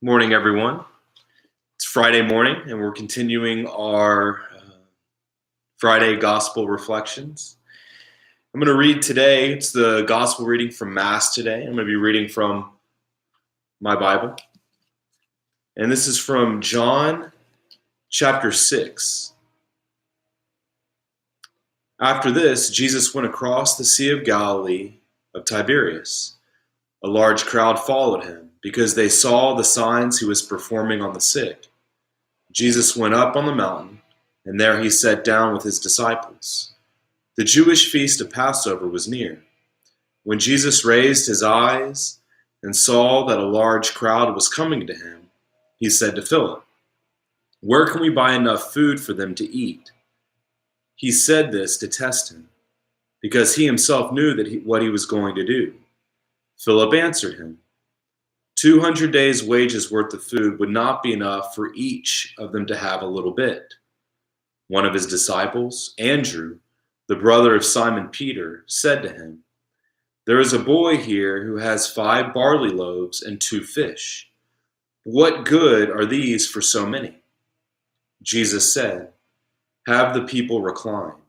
Morning, everyone. It's Friday morning, and we're continuing our Friday Gospel Reflections. I'm going to read today. It's the Gospel reading from Mass today. I'm going to be reading from my Bible. And this is from John chapter 6. After this, Jesus went across the Sea of Galilee of Tiberias. A large crowd followed him, because they saw the signs he was performing on the sick. Jesus went up on the mountain, and there he sat down with his disciples. The Jewish feast of Passover was near. When Jesus raised his eyes and saw that a large crowd was coming to him, he said to Philip, "Where can we buy enough food for them to eat?" He said this to test him, because he himself knew what he was going to do. Philip answered him, 200 days' wages worth of food would not be enough for each of them to have a little bit. One of his disciples, Andrew, the brother of Simon Peter, said to him, "There is a boy here who has 5 barley loaves and 2 fish. What good are these for so many?" Jesus said, "Have the people recline."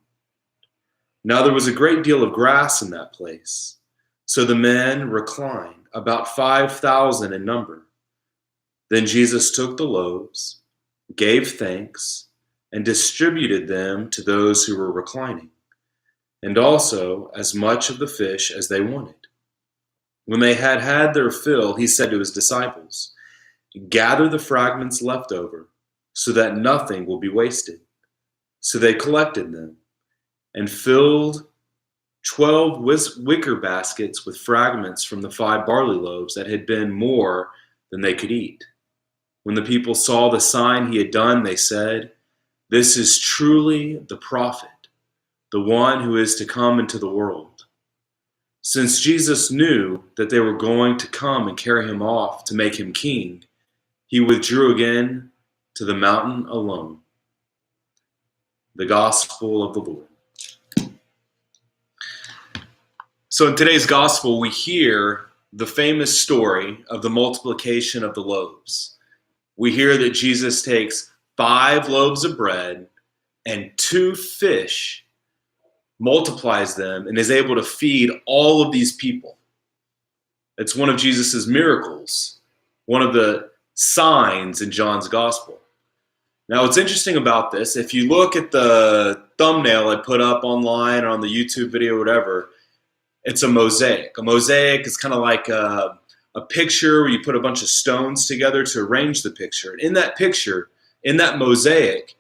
Now there was a great deal of grass in that place, so the men reclined, about 5,000 in number. Then Jesus took the loaves, gave thanks, and distributed them to those who were reclining, and also as much of the fish as they wanted. When they had had their fill, he said to his disciples, "Gather the fragments left over, so that nothing will be wasted." So they collected them and filled 12 wicker baskets with fragments from the 5 barley loaves that had been more than they could eat. When the people saw the sign he had done, they said, "This is truly the prophet, the one who is to come into the world." Since Jesus knew that they were going to come and carry him off to make him king, he withdrew again to the mountain alone. The Gospel of the Lord. So in today's gospel, we hear the famous story of the multiplication of the loaves. We hear that Jesus takes 5 loaves of bread and 2 fish, multiplies them, and is able to feed all of these people. It's one of Jesus's miracles, one of the signs in John's gospel. Now, what's interesting about this, if you look at the thumbnail I put up online or on the YouTube video, whatever, it's a mosaic. A mosaic is kind of like a picture where you put a bunch of stones together to arrange the picture. And in that picture, in that mosaic,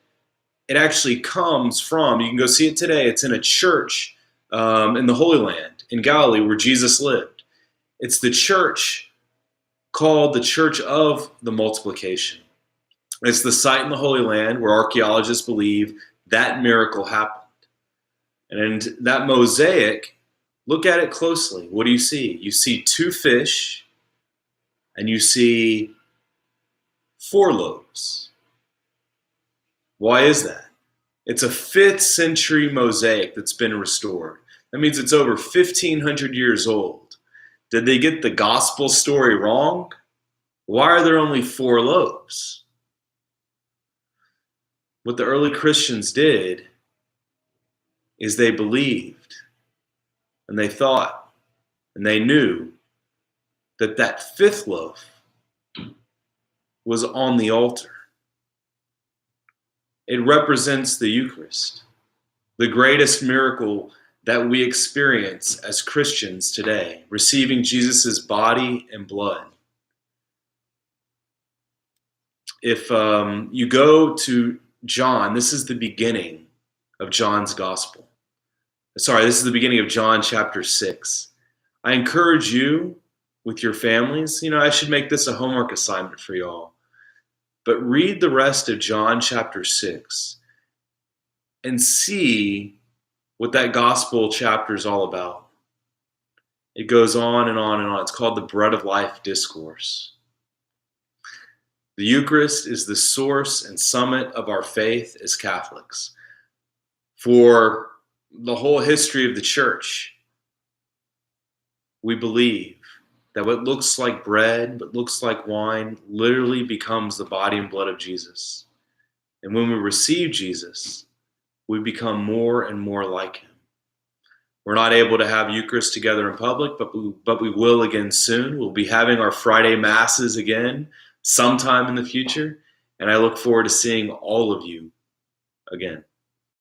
it actually comes from, you can go see it today, it's in a church in the Holy Land in Galilee where Jesus lived. It's the church called the Church of the Multiplication. It's the site in the Holy Land where archaeologists believe that miracle happened. And that mosaic, look at it closely. What do you see? You see 2 fish, and you see 4 loaves. Why is that? It's a 5th century mosaic that's been restored. That means it's over 1,500 years old. Did they get the gospel story wrong? Why are there only 4 loaves? What the early Christians did is they believed, and they thought, and they knew that that 5th loaf was on the altar. It represents the Eucharist, the greatest miracle that we experience as Christians today, receiving Jesus' body and blood. If you go to John, this is the beginning of John's gospel. Sorry, this is the beginning of John chapter 6. I encourage you with your families, I should make this a homework assignment for y'all, but read the rest of John chapter 6 and see what that gospel chapter is all about. It goes on and on and on. It's called the Bread of Life Discourse. The Eucharist is the source and summit of our faith as Catholics. For the whole history of the church, we believe that what looks like bread, what looks like wine, literally becomes the body and blood of Jesus. And when we receive Jesus, we become more and more like him. We're not able to have Eucharist together in public, but we will again soon. We'll be having our Friday Masses again sometime in the future, and I look forward to seeing all of you again.